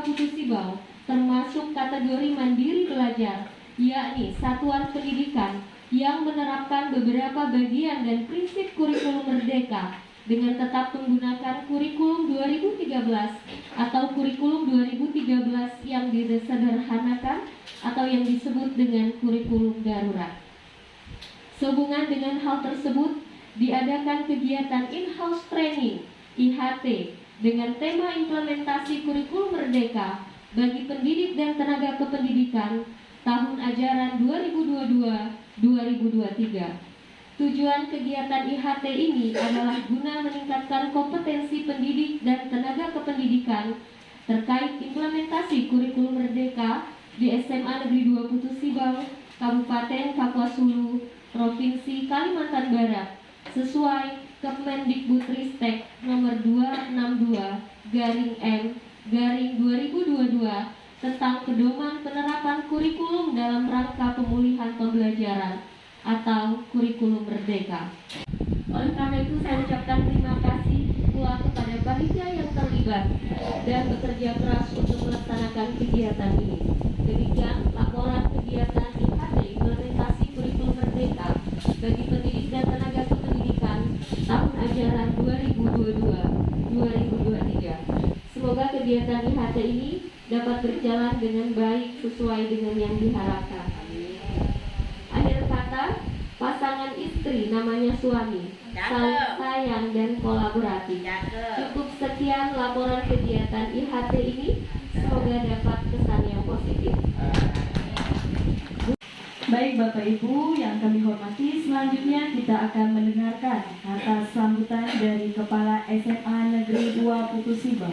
Putu Sibau termasuk kategori mandiri belajar, yakni satuan pendidikan yang menerapkan beberapa bagian dan prinsip kurikulum merdeka dengan tetap menggunakan kurikulum 2013 atau kurikulum 2013 yang disederhanakan atau yang disebut dengan kurikulum darurat. Sehubungan dengan hal tersebut, diadakan kegiatan in-house training IHT dengan tema implementasi kurikulum merdeka bagi pendidik dan tenaga kependidikan tahun ajaran 2022-2023. Tujuan kegiatan IHT ini adalah guna meningkatkan kompetensi pendidik dan tenaga kependidikan terkait implementasi kurikulum merdeka di SMA Negeri 2 Putu Sibau, Kabupaten Kapuas Hulu, Provinsi Kalimantan Barat, sesuai Kemendikbudristek nomor 262/M/2022 tentang pedoman penerapan kurikulum dalam rangka pemulihan pembelajaran atau kurikulum merdeka. Oleh karena itu saya ucapkan terima kasih pula kepada panitia yang terlibat dan bekerja keras untuk melaksanakan kegiatan ini. Demikian laporan kegiatan IHT implementasi kurikulum merdeka bagi pendidik dan tenaga kependidikan tahun ajaran 2022-2023. Semoga kegiatan IHT ini dapat berjalan dengan baik sesuai dengan yang diharapkan. Akhir kata, pasangan istri namanya suami, saling sayang dan kolaboratif. Cukup sekian laporan kegiatan IHT ini, semoga dapat kesan yang positif. Baik Bapak Ibu yang kami hormati, selanjutnya kita akan mendengarkan kata sambutan dari Kepala SMA Negeri 2 Putu Sibau.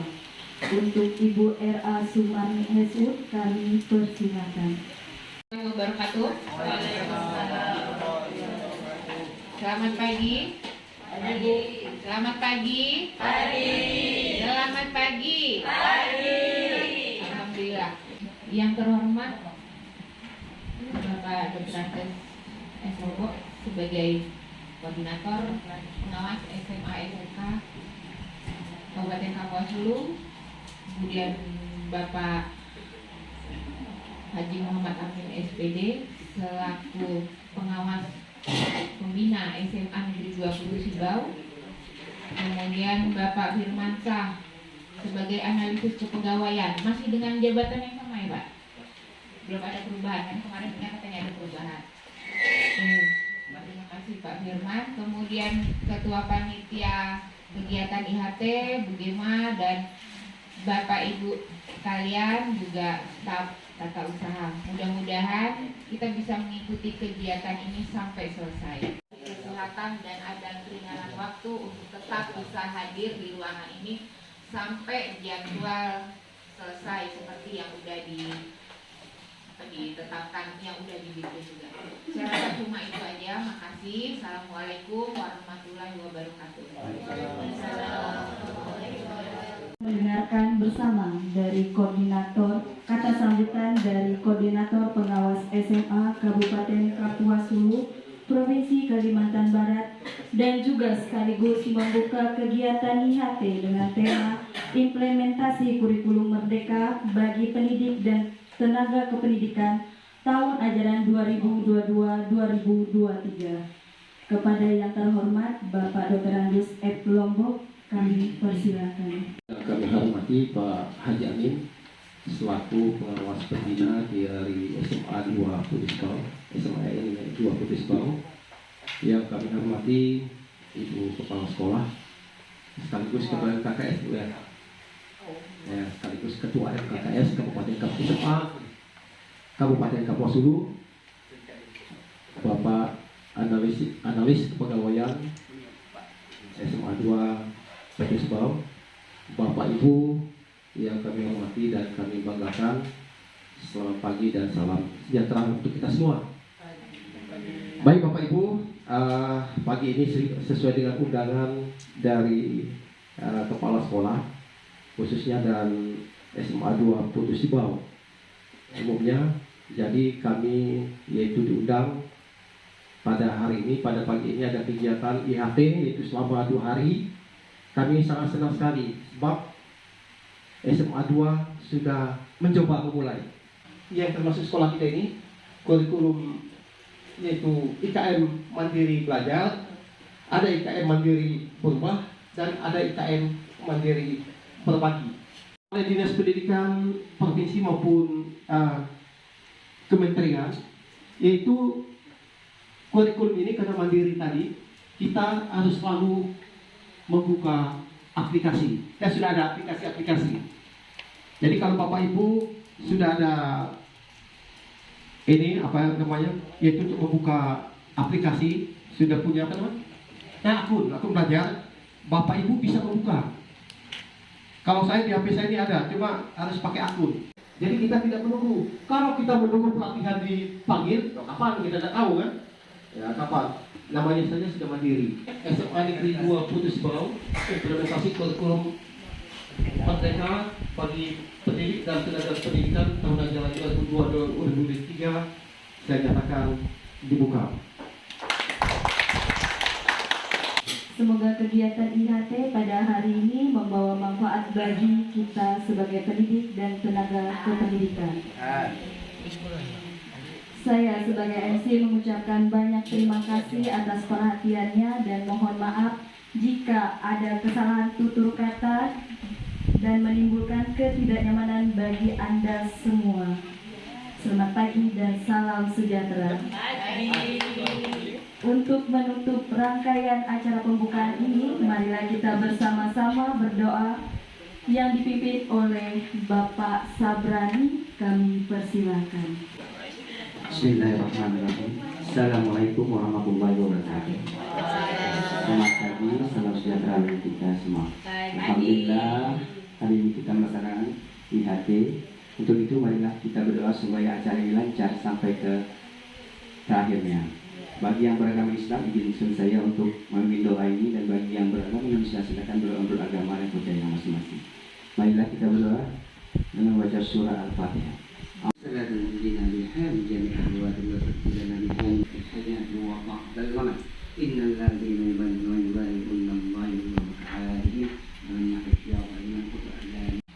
Untuk Ibu R.A. Sumarni SUD kami persilakan. Wabarakatuh. Selamat pagi. Selamat pagi. Selamat pagi. Alhamdulillah. Yang terhormat Bapak Dr. SOBO sebagai koordinator pengawas SMA SMK Kabupaten Kapuas Hulu, kemudian Bapak Haji Muhammad Amin SPD selaku pengawas pembina SMA Negeri 2 Putu Sibau, kemudian Bapak Firmansyah sebagai analisis kepegawaian, masih dengan jabatan yang sama ya Pak? Belum ada perubahan kan, kemarin katanya ada perubahan. Terima kasih Pak Firman. Kemudian Ketua Panitia Kegiatan IHT Bu Gema dan Bapak Ibu kalian juga staf tata usaha. Mudah-mudahan kita bisa mengikuti kegiatan ini sampai selesai. Kesehatan dan ada keringanan waktu untuk tetap bisa hadir di ruangan ini sampai jadwal selesai seperti yang sudah ditetapkan, yang udah dibikin juga. Saya rasa cuma itu aja. Makasih. Assalamualaikum warahmatullahi wabarakatuh. Mendengarkan bersama dari koordinator kata sambutan dari koordinator pengawas SMA Kabupaten Kapuas Hulu, Provinsi Kalimantan Barat, dan juga sekaligus membuka kegiatan IHT dengan tema implementasi kurikulum merdeka bagi pendidik dan tenaga kependidikan tahun ajaran 2022-2023. Kepada yang terhormat Bapak Dr. Andus F. Lombok, kami persilakan. Kami hormati Pak Haji Amin selaku pengawas pembina dari SMA 2 Putu Sibau, SMA ini 2 Putu Sibau. Yang kami hormati Ibu Kepala Sekolah sekaligus Kepala KKS ya, sekaligus Ketua KKS Kabupaten Kapuas Hulu, Bapak analis kepegawaian SMA 2 Putu Sibau, Bapak Ibu yang kami hormati dan kami banggakan, selamat pagi dan salam sejahtera untuk kita semua. Baik Bapak Ibu, pagi ini sesuai dengan undangan dari Kepala Sekolah khususnya dan SMA 2 Putu Sibau umumnya, jadi kami yaitu diundang pada hari ini, pada pagi ini ada kegiatan IHT yaitu selama 2 hari. Kami sangat senang sekali sebab SMA 2 sudah mencoba memulai. Yang termasuk sekolah kita ini kurikulum yaitu IKM Mandiri Belajar, ada IKM Mandiri Berubah, dan ada IKM Mandiri Berbagi. Oleh Dinas Pendidikan Provinsi maupun Kementerian, yaitu kurikulum ini karena mandiri tadi, kita harus selalu membuka aplikasi. Dan sudah ada aplikasi-aplikasi. Jadi kalau Bapak Ibu sudah ada ini apa namanya, yaitu untuk membuka aplikasi, sudah punya apa namanya? Nah, akun belajar, Bapak Ibu bisa membuka. Kalau saya di HP saya ini ada, cuma harus pakai akun. Jadi kita tidak menunggu. Kalau kita menunggu pelatihan dipanggil, kapan kita tidak tahu kan? Ya kapan? Namanya saja sudah mandiri. SMA Negeri 2 Putus Bau implementasi kurikulum Merdeka bagi pendidik dan tenaga pendidikan tahun ajaran 2002-2003 saya nyatakan dibuka. Semoga kegiatan IHT pada hari ini membawa manfaat bagi kita sebagai pendidik dan tenaga kependidikan. Saya sebagai MC mengucapkan banyak terima kasih atas perhatiannya dan mohon maaf jika ada kesalahan tutur kata dan menimbulkan ketidaknyamanan bagi Anda semua. Selamat pagi dan salam sejahtera. Untuk menutup rangkaian acara pembukaan ini, marilah kita bersama-sama berdoa yang dipimpin oleh Bapak Sabrani. Kami persilahkan. Bismillahirrahmanirrahim. Assalamualaikum warahmatullahi wabarakatuh. Selamat pagi, salam sejahtera bagi kita semua. Alhamdulillah, hari ini kita melaksanakan IHT. Untuk itu marilah kita berdoa supaya acara ini lancar sampai ke terakhirnya. Bagi yang beragama Islam, izinkan saya untuk memimpin doa ini, dan bagi yang beragama Islam silakan doa beragama dan percaya masing-masing. Marilah kita berdoa dengan baca surah Al-Fatihah.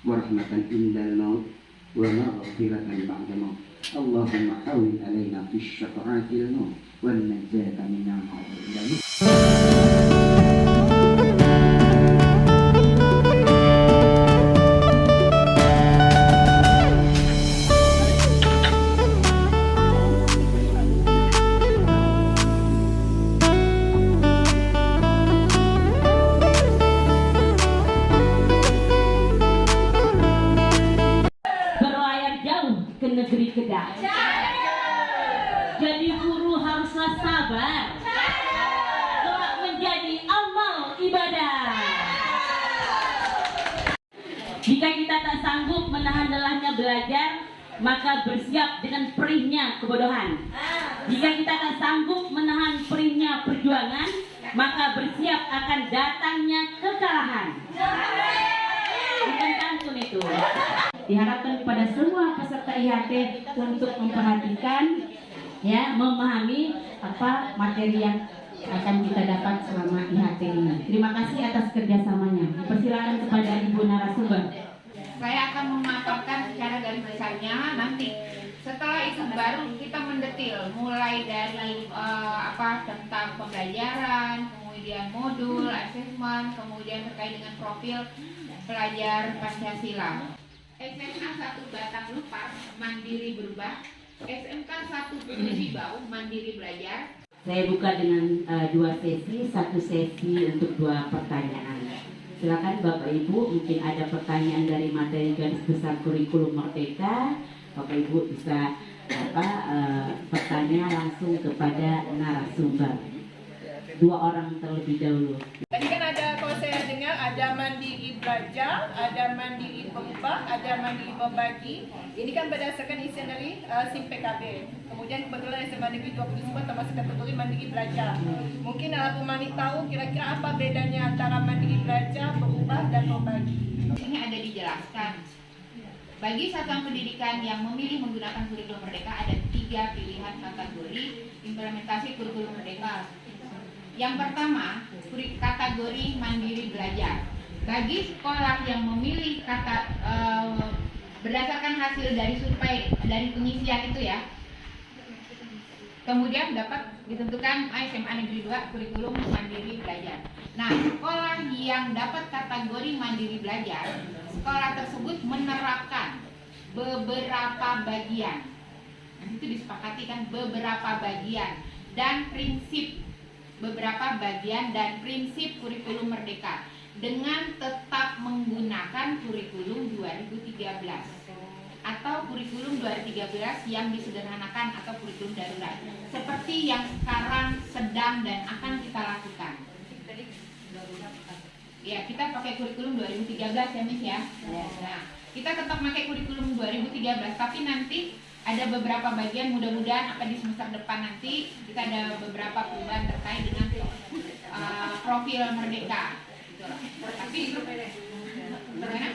warahmatan indal maut wa maghfiratan ba'da maut. Allahumma hawwin alaina fi syafa'atil maut wan najata min al-maut. Negeri Kedah. Jadi guru haruslah sabar. Kelak menjadi amal ibadah. Jika kita tak sanggup menahan lelahnya belajar, maka bersiap dengan perihnya kebodohan. Jika kita tak sanggup menahan perihnya perjuangan, maka bersiap akan datangnya kekalahan. Bukan pantun itu. Diharapkan kepada semua peserta IHT untuk memperhatikan, ya, memahami apa materi yang akan kita dapat selama IHT ini. Terima kasih atas kerjasamanya. Dipersilakan kepada Ibu narasumber. Saya akan memaparkan secara garis besarnya, nanti setelah itu baru kita mendetil mulai dari tentang pembelajaran, kemudian modul, asesmen, kemudian terkait dengan profil pelajar Pancasila. SMA 1 Batang Lupar Mandiri Berubah, SMK 1 Putus Bau Mandiri Belajar. Saya buka dengan dua sesi, satu sesi untuk dua pertanyaan. Silakan Bapak Ibu, mungkin ada pertanyaan dari materi garis besar kurikulum Merdeka. Bapak Ibu bisa bertanya langsung kepada narasumber. Dua orang terlebih dahulu. Tadi kan ada, kalau saya dengar ada mandiri belajar, ada mandiri berubah, ada mandiri berbagi. Ini kan berdasarkan isian dari SIM PKB. Kemudian kebetulan SMA Negeri 2 termasuk kategori mandiri belajar. Mungkin Abu Mani tahu kira-kira apa bedanya antara mandiri belajar, berubah, dan berbagi. Ini ada dijelaskan. Bagi satuan pendidikan yang memilih menggunakan kurikulum Merdeka ada 3 pilihan kategori implementasi kurikulum Merdeka. Yang pertama, kategori mandiri belajar. Bagi sekolah yang memilih kata berdasarkan hasil dari survei dari pengisian itu ya, kemudian dapat ditentukan SMA Negeri 2 kurikulum mandiri belajar. Nah, sekolah yang dapat kategori mandiri belajar, sekolah tersebut menerapkan beberapa bagian. Nah, itu disepakati kan beberapa bagian dan prinsip kurikulum merdeka dengan tetap menggunakan kurikulum 2013 atau kurikulum 2013 yang disederhanakan atau kurikulum darurat seperti yang sekarang sedang dan akan kita lakukan. Ya, kita pakai kurikulum 2013 ya Miss ya. Nah, kita tetap pakai kurikulum 2013 tapi nanti ada beberapa bagian, mudah-mudahan akan di semester depan nanti kita ada beberapa perubahan terkait dengan profil merdeka. Tapi bagaimana?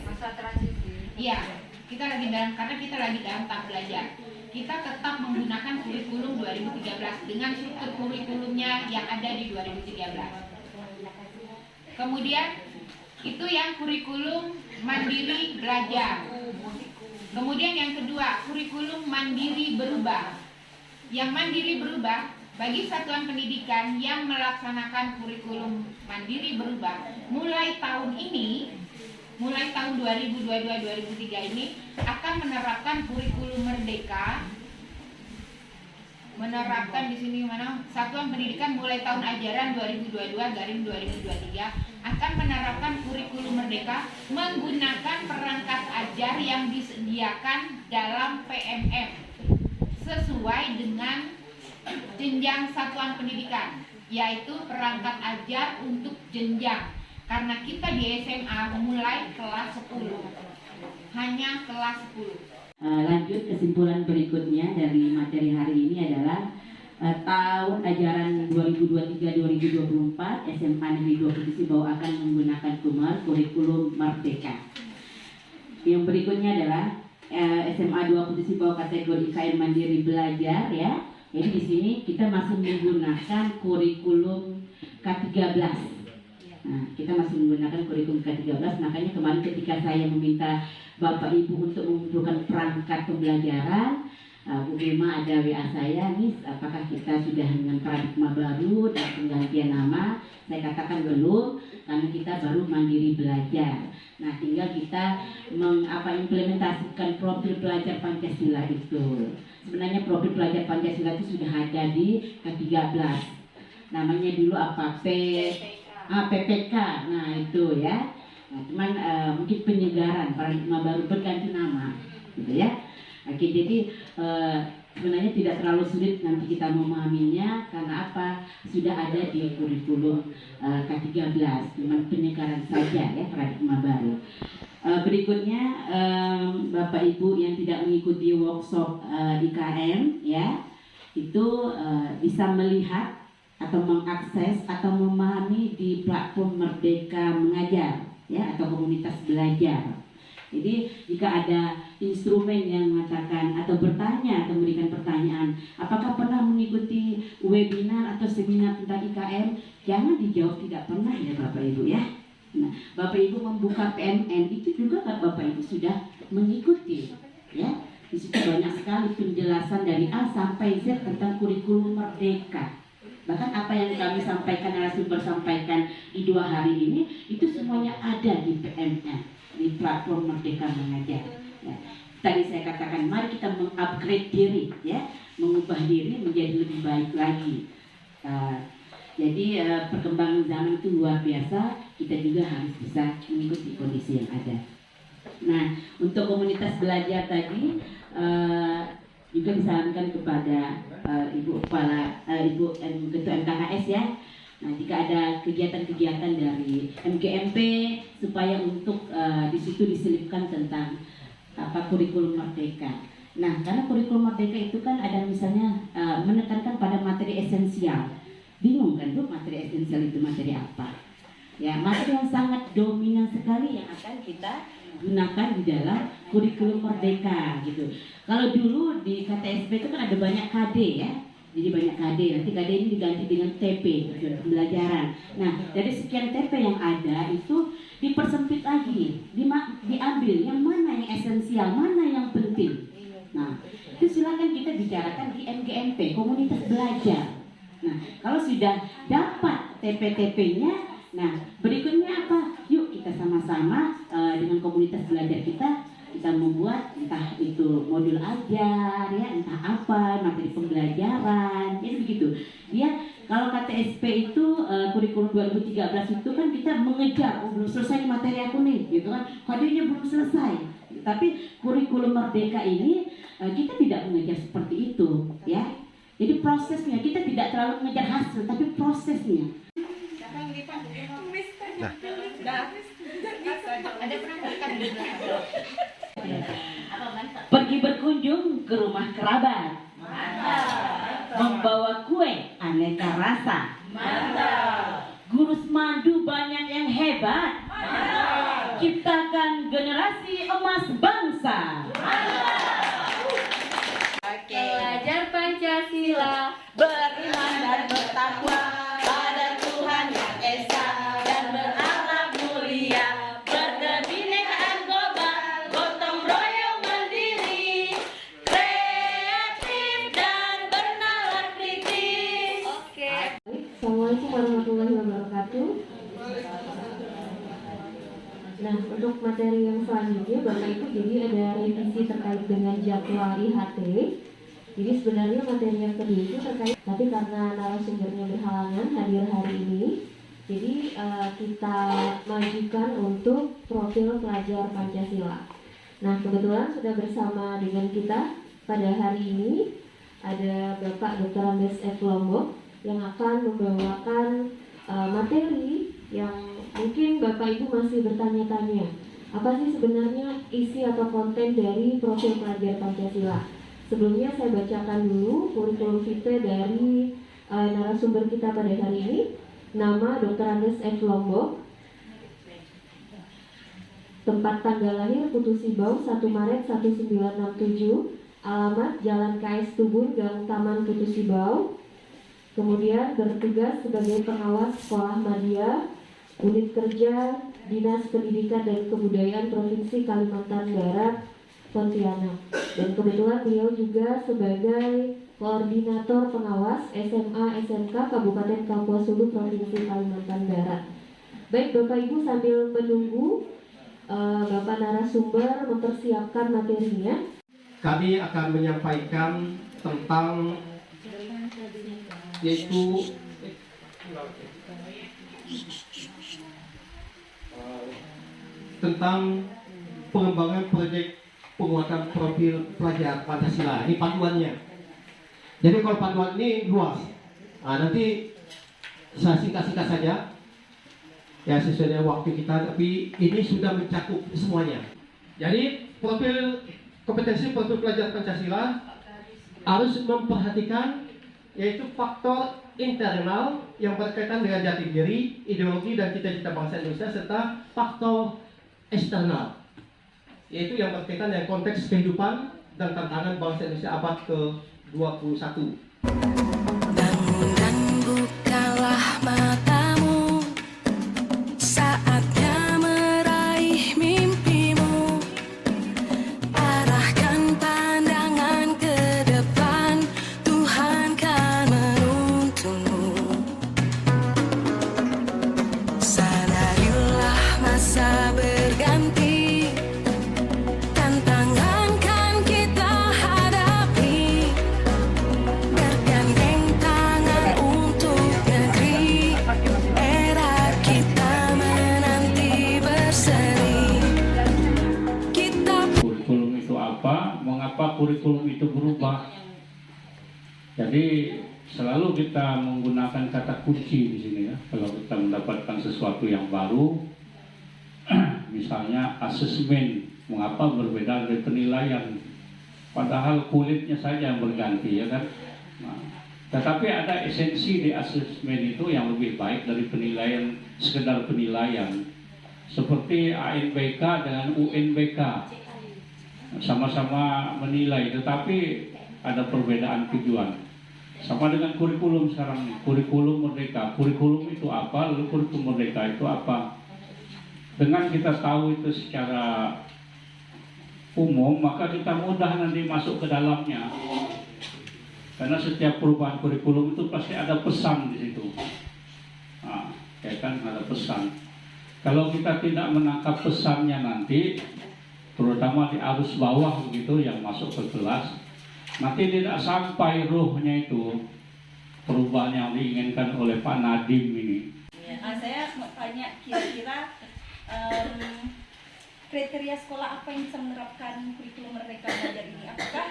Masa transisi. Iya, karena kita lagi dalam tahap belajar. Kita tetap menggunakan kurikulum 2013 dengan struktur kurikulumnya yang ada di 2013. Kemudian itu yang kurikulum mandiri belajar. Kemudian yang kedua, kurikulum mandiri berubah. Yang mandiri berubah bagi satuan pendidikan yang melaksanakan kurikulum mandiri berubah mulai tahun ini, mulai tahun 2022-2023 ini akan menerapkan kurikulum merdeka. Menerapkan di sini mana satuan pendidikan mulai tahun ajaran 2022-2023 akan menerapkan kurikulum merdeka menggunakan perangkat ajar yang disediakan dalam PMM sesuai dengan jenjang satuan pendidikan, yaitu perangkat ajar untuk jenjang. Karena kita di SMA memulai kelas 10, hanya kelas 10. Lanjut kesimpulan berikutnya dari materi hari ini adalah tahun ajaran 2023-2024 SMA Negeri 2 Provinsi Bau akan menggunakan kurikulum merdeka. Yang berikutnya adalah SMA 2 Provinsi Bau kategori IKN mandiri belajar ya. Jadi di sini kita masih menggunakan kurikulum K13. Nah, kita masih menggunakan kurikulum K13. Makanya kemarin ketika saya meminta Bapak Ibu untuk mengumpulkan perangkat pembelajaran, Bu Bima ada WA saya, Miss, apakah kita sudah dengan paradigma baru dan penggantian nama? Saya katakan belum, karena kita baru mandiri belajar. Nah, tinggal kita implementasikan profil pelajar Pancasila itu. Sebenarnya profil pelajar Pancasila itu sudah ada di K13. Namanya dulu apa? PPK. Nah, itu ya. Nah, cuman mungkin penyegaran paradigma baru berganti nama, gitu ya. Oke, jadi sebenarnya tidak terlalu sulit nanti kita memahaminya karena apa? Sudah ada di kurikulum K13, cuman penyegaran saja ya paradigma baru. Berikutnya Bapak Ibu yang tidak mengikuti workshop IKN ya, itu bisa melihat atau mengakses atau memahami di platform Merdeka Mengajar ya atau komunitas belajar. Jadi jika ada instrumen yang mengatakan atau bertanya atau memberikan pertanyaan, apakah pernah mengikuti webinar atau seminar tentang IKN? Jangan dijawab tidak pernah ya Bapak Ibu ya. Nah, Bapak Ibu membuka PMN itu juga Bapak Ibu sudah mengikuti ya. Di situ banyak sekali penjelasan dari A sampai Z tentang kurikulum merdeka. Bahkan apa yang kami sampaikan, narasumber sampaikan di 2 hari ini itu semuanya ada di PMN, di platform Merdeka Mengajar ya. Tadi saya katakan mari kita mengupgrade diri ya, mengubah diri menjadi lebih baik lagi. Jadi perkembangan zaman itu luar biasa, kita juga harus bisa mengikuti kondisi yang ada. Nah, untuk komunitas belajar tadi juga disarankan kepada Ibu Kepala Ibu Ketua MKHS ya. Nah, jika ada kegiatan-kegiatan dari MGMP supaya untuk di situ diselipkan tentang kurikulum merdeka. Nah, karena kurikulum merdeka itu kan ada misalnya menekankan pada materi esensial. Bingung kan Bu, materi esensial itu materi apa? Ya, materi yang sangat dominan sekali yang akan kita gunakan di dalam kurikulum merdeka gitu. Kalau dulu di KTSP itu kan ada banyak KD ya. Jadi banyak KD, nanti KD ini diganti dengan TP, tujuan pembelajaran. Nah, dari sekian TP yang ada itu dipersempit lagi, diambil yang mana yang esensial, mana yang penting. Nah, itu silakan kita bicarakan di MGMP, komunitas belajar. Nah, kalau sudah dapat TP-TP-nya, nah berikutnya apa? Yuk kita sama-sama dengan komunitas belajar kita membuat entah itu modul ajar ya, entah apa materi pembelajaran, jadi begitu. Ya, kalau KTSP itu kurikulum 2013 itu kan kita mengejar, belum selesai materi aku nih, gitu kan? Kodenya belum selesai. Tapi kurikulum Merdeka ini kita tidak mengejar seperti itu, ya. Jadi prosesnya kita tidak terlalu mengejar hasil, tapi prosesnya. Ada penampilan di belakang. Pergi berkunjung ke rumah kerabat. Membawa kue aneka rasa. Gurus madu banyak yang hebat. Ciptakan generasi emas bangsa. Belajar Pancasila, beriman dan bertakwa pada Tuhan yang Esa dan berakhlak mulia, berkebinekaan global, gotong royong mandiri, kreatif dan bernalar kritis. Oke. Assalamualaikum warahmatullahi wabarakatuh. Nah, untuk materi yang selanjutnya Bapak Ibu, jadi ada revisi terkait dengan jadwal IHT. Jadi sebenarnya materi yang kedua itu terkait, tapi karena narasumbernya berhalangan hadir hari ini, jadi kita majukan untuk profil pelajar Pancasila. Nah, kebetulan sudah bersama dengan kita pada hari ini ada Bapak Dr. Andes F. Lombok yang akan membawakan materi yang mungkin Bapak Ibu masih bertanya-tanya, apa sih sebenarnya isi atau konten dari profil pelajar Pancasila. Sebelumnya saya bacakan dulu kurikulum vitae dari narasumber kita pada hari ini. Nama Dr. Andes F. Lombok, tempat tanggal lahir Putu Sibau 1 Maret 1967, alamat Jalan KS Tubun, Gang Taman Putu Sibau. Kemudian bertugas sebagai pengawas sekolah madya, unit kerja Dinas Pendidikan dan Kebudayaan Provinsi Kalimantan Barat, Pontianak. Dan kebetulan beliau juga sebagai koordinator pengawas SMA SMK Kabupaten Kapuas Hulu Provinsi Kalimantan Barat. Baik Bapak Ibu, sambil menunggu Bapak narasumber mempersiapkan materinya, kami akan menyampaikan tentang yaitu tentang pengembangan proyek penguatan profil pelajar Pancasila. Ini panduannya. Jadi kalau panduan ini luas, nanti saya singkat-singkat saja ya sesuai dengan waktu kita, tapi ini sudah mencakup semuanya. Jadi profil kompetensi profil pelajar Pancasila harus memperhatikan yaitu faktor internal yang berkaitan dengan jati diri, ideologi dan cita-cita bangsa Indonesia, serta faktor eksternal yaitu yang berkaitan dengan konteks kehidupan dan tantangan bangsa Indonesia abad ke-21. Bangun dan bukalah matamu, saatnya meraih mimpimu, arahkan pandangan ke depan, Tuhan kan menuntunmu. Sadarilah masa berganti, tantangan kan kita hadapi, bergandeng tangan untuk negeri, era kita menanti berseri. Kurikulum itu apa? Mengapa kurikulum itu berubah? Jadi selalu kita menggunakan kata kunci di sini ya. Kalau kita mendapatkan sesuatu yang baru, misalnya asesmen, mengapa berbeda dari penilaian? Padahal kulitnya saja yang berganti ya kan. Nah, tetapi ada esensi di asesmen itu yang lebih baik dari penilaian, sekedar penilaian. Seperti ANBK dengan UNBK, sama-sama menilai, tetapi ada perbedaan tujuan. Sama dengan kurikulum sekarang nih, kurikulum merdeka. Kurikulum itu apa, lalu kurikulum merdeka itu apa? Dengan kita tahu itu secara umum, maka kita mudah nanti masuk ke dalamnya. Karena setiap perubahan kurikulum itu pasti ada pesan di situ. Nah, ya kan, ada pesan. Kalau kita tidak menangkap pesannya nanti, terutama di arus bawah begitu yang masuk ke kelas, nanti tidak sampai ruhnya itu, perubahan yang diinginkan oleh Pak Nadiem ini. Saya mau tanya, kira-kira kriteria sekolah apa yang bisa menerapkan kurikulum Merdeka Belajar ini? Apakah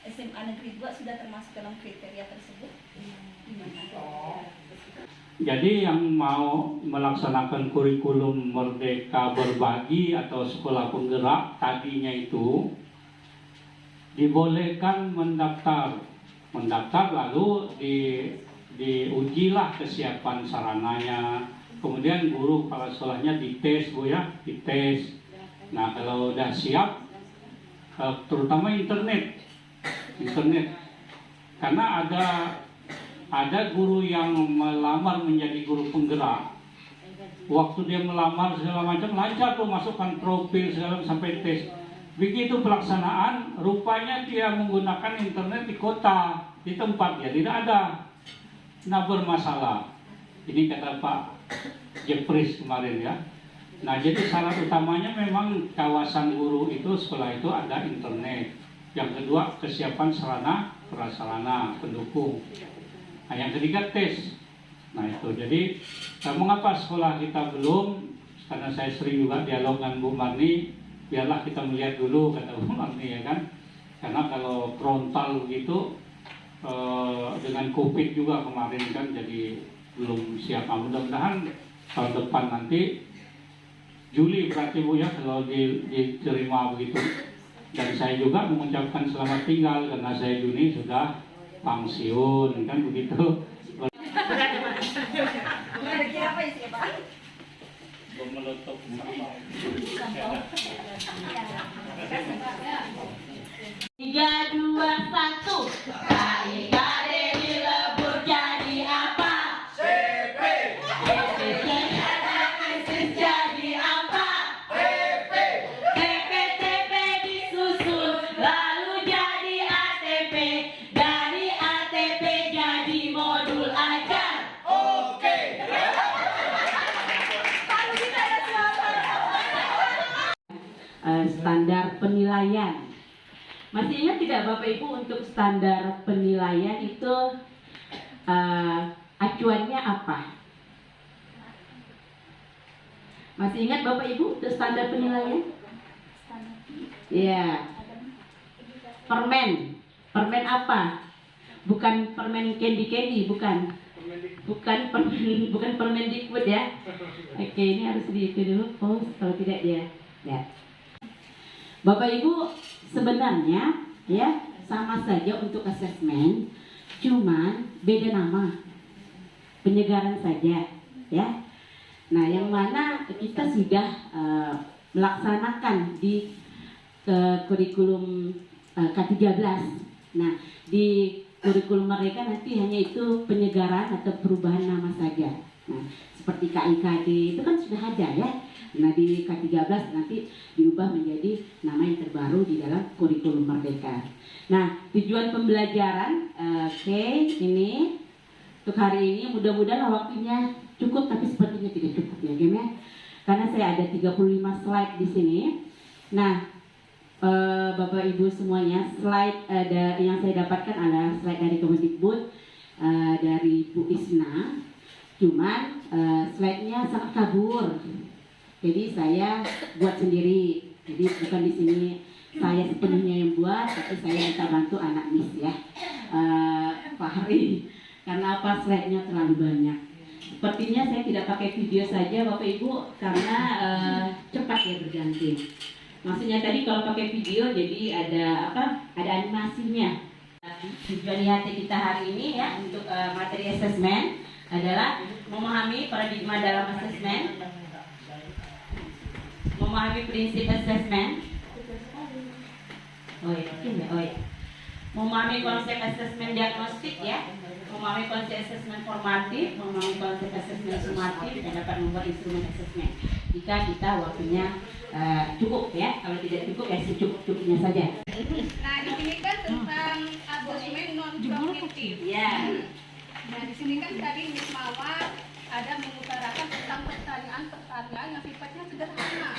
SMA Negeri 2 sudah termasuk dalam kriteria tersebut? Gimana? Jadi yang mau melaksanakan kurikulum Merdeka Berbagi atau sekolah penggerak tadinya itu dibolehkan mendaftar lalu diujilah kesiapan sarananya, kemudian guru kepala sekolahnya dites, Bu ya, dites. Nah, kalau udah siap, terutama internet, karena ada guru yang melamar menjadi guru penggerak. Waktu dia melamar segala macam lancar tuh, masukkan profil segala sampai tes. Begitu pelaksanaan, rupanya dia menggunakan internet di kota, di tempat dia tidak ada. Nah, bermasalah. Ini kata Pak Jepris kemarin ya. Nah, jadi syarat utamanya memang kawasan guru itu, sekolah itu ada internet. Yang kedua, kesiapan sarana prasarana pendukung. Nah, yang ketiga tes. Nah itu, jadi mengapa sekolah kita belum? Karena saya sering juga dialog dengan Bu Marni, biarlah kita melihat dulu, kata Bu Marni ya kan. Karena kalau frontal begitu, dengan COVID juga kemarin kan, jadi belum siap. Mudah-mudahan tahun depan nanti Juli berarti Bu ya, kalau diterima begitu. Dan saya juga mengucapkan selamat tinggal karena saya Juni sudah pensiun kan begitu. Apa isi Pak? Meletup Tiga, dua, satu. KIKD dilebur jadi apa? CP. Jadi apa? TP. TP disusun lalu jadi ATP. Dari ATP jadi modul ajar. Oke. Standar penilaian. Masih ingat tidak Bapak Ibu, untuk standar penilaian itu acuannya apa? Masih ingat Bapak Ibu untuk standar penilaian? Ya. Permen. Permen apa? Bukan permen candy, bukan. Bukan permen Dikbud ya. Oke, ini harus diikuti dulu pause, kalau tidak dia. Ya. Bapak Ibu, sebenarnya ya sama saja untuk asesmen, cuman beda nama, penyegaran saja ya. Nah, yang mana kita sudah melaksanakan di kurikulum K13. Nah, di kurikulum mereka nanti hanya itu penyegaran atau perubahan nama saja. Nah, seperti KIKD itu kan sudah ada ya. Nah, di K13 nanti diubah menjadi nama yang terbaru di dalam kurikulum Merdeka. Nah, tujuan pembelajaran, ini untuk hari ini mudah-mudahan waktunya cukup, tapi sepertinya tidak cukup ya, Gem ya. Karena saya ada 35 slide di sini. Nah, Bapak Ibu semuanya, slide yang saya dapatkan adalah slide dari Kemendikbud, dari Bu Isna. Cuman slide-nya sangat kabur. Jadi saya buat sendiri. Jadi bukan di sini saya sepenuhnya yang buat, tapi saya minta bantu anak Miss ya, Fahri. Karena apa, slide-nya terlalu banyak. Sepertinya saya tidak pakai video saja Bapak Ibu, karena cepat ya berganti. Maksudnya tadi kalau pakai video jadi ada ada animasinya. Tujuan IHT kita hari ini ya untuk materi asesmen adalah memahami paradigma dalam asesmen, memahami prinsip asesmen. memahami konsep asesmen diagnostik ya, memahami konsep asesmen formatif, memahami konsep asesmen sumatif, dan dapat membuat instrumen asesmen. Jika kita waktunya cukup ya, kalau tidak cukup ya secukup-cukupnya saja. Nah, di sini kan tentang asesmen non kognitif. Ya. Nah, di sini kan tadi Miss Mawar ada mengutarakan tentang pertanyaan yang sifatnya sederhana.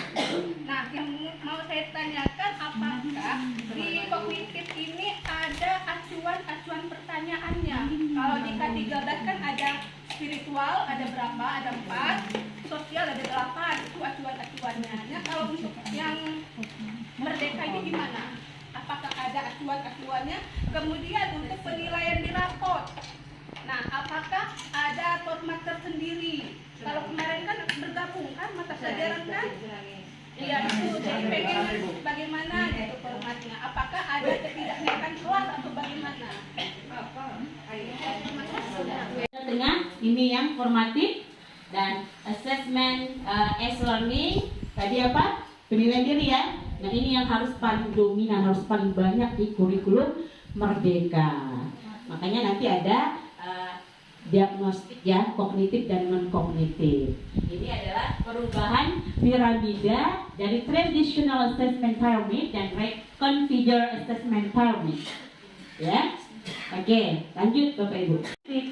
Nah, yang mau saya tanyakan, apakah di kognitif ini ada acuan pertanyaannya? Kalau di K13 kan ada spiritual, ada berapa? Ada 4, sosial ada 8, itu acuannya. Nah, kalau untuk yang merdeka ini gimana? Apakah ada acuannya? Kemudian untuk penilaian di raport, nah, apakah ada format tersendiri? Kalau kemarin kan bergabung kan mata pelajaran kan? Iya, itu jadi pengen bagaimana gitu formatnya? Apakah ada ketidaknaikan kelas atau bagaimana? Dengan ini yang formatif dan assessment learning tadi apa? Penilaian diri ya. Nah, ini yang harus paling dominan, harus paling banyak di kurikulum Merdeka. Makanya nanti ada diagnostik ya, kognitif dan non kognitif. Ini adalah perubahan piramida dari traditional assessment pyramid dan reconfigure assessment pyramid. Ya, oke, lanjut Bapak Ibu.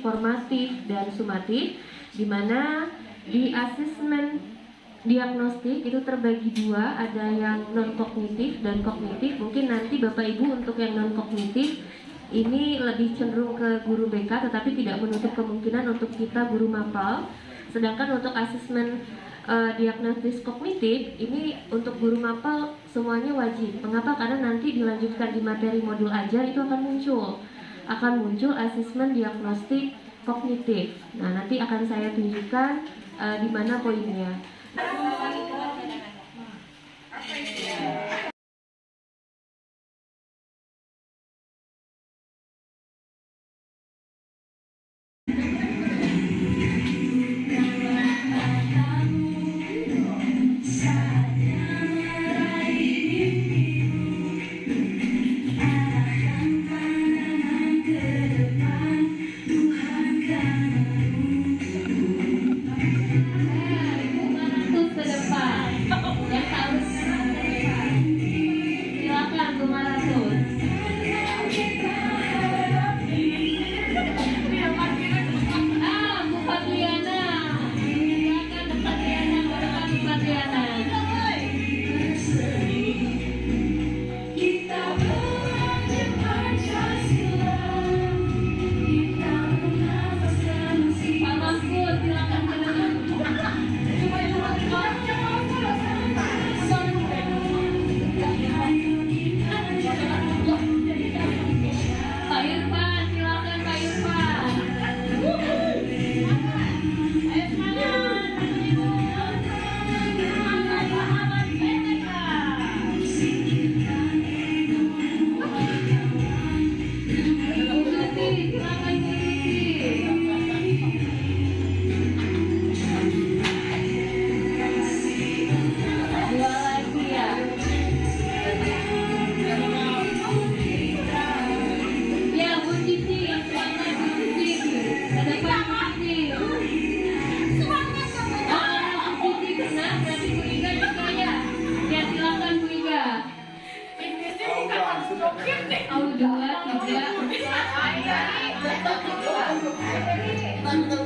Formatif dan sumatif, di mana di asesmen diagnostik itu terbagi dua, ada yang non kognitif dan kognitif. Mungkin nanti Bapak Ibu untuk yang non kognitif ini lebih cenderung ke guru BK, tetapi tidak menutup kemungkinan untuk kita guru mapel. Sedangkan untuk asesmen diagnosis kognitif ini untuk guru mapel semuanya wajib. Mengapa? Karena nanti dilanjutkan di materi modul ajar itu akan muncul asesmen diagnostik kognitif. Nah, nanti akan saya tunjukkan di mana poinnya.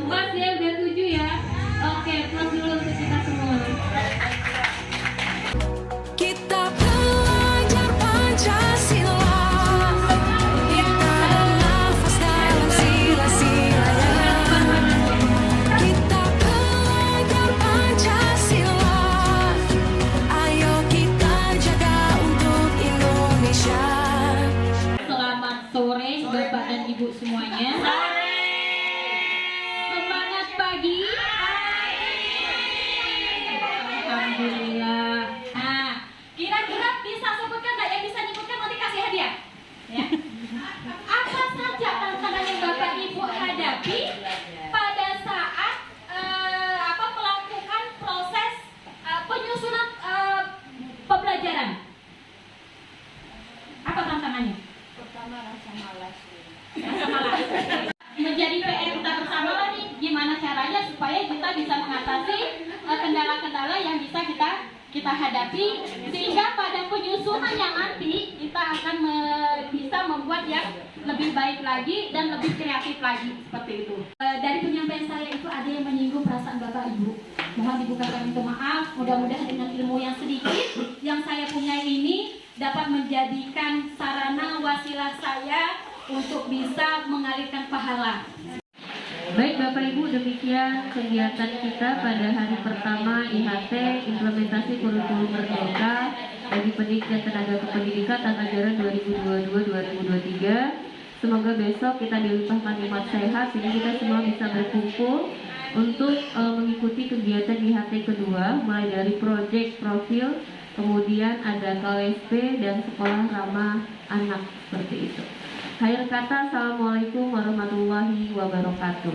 Mas ya udah 7 ya. Oke, plus dulu untuk kita semua. Kita belajar Pancasila, kita bernafas dalam sila-silanya. Kita belajar Pancasila, ayo kita jaga untuk Indonesia. Selamat sore Bapak dan Ibu semuanya. Semangat pagi. Alhamdulillah. Nah, kira-kira bisa sebutkan nggak? Yang bisa nyebutkan nanti kasih hadiah. Ya. Apa saja tantangan yang Bapak Ibu hadapi pada saat melakukan proses penyusunan pembelajaran? Apa tantangannya? Pertama rasa Menjadi PR kita bersama lah nih, gimana caranya supaya kita bisa mengatasi kendala-kendala yang bisa kita hadapi, sehingga pada penyusunan yang nanti kita akan bisa membuat yang lebih baik lagi dan lebih kreatif lagi, seperti itu. Dari penyampaian saya itu ada yang menyinggung perasaan Bapak Ibu. Mohon dibukakan pintu maaf, mudah-mudahan dengan ilmu yang sedikit yang saya punya ini dapat menjadikan sarana wasilah saya untuk bisa mengalirkan pahala. Baik Bapak Ibu, demikian kegiatan kita pada hari pertama IHT Implementasi Kurikulum Merdeka bagi pendidik dan tenaga kependidikan tahun ajaran 2022-2023. Semoga besok kita dilimpahkan nikmat sehat sehingga kita semua bisa berkumpul untuk mengikuti kegiatan IHT kedua, mulai dari proyek profil, kemudian ada KWSP dan sekolah ramah anak, seperti itu. Akhir kata, assalamualaikum warahmatullahi wabarakatuh.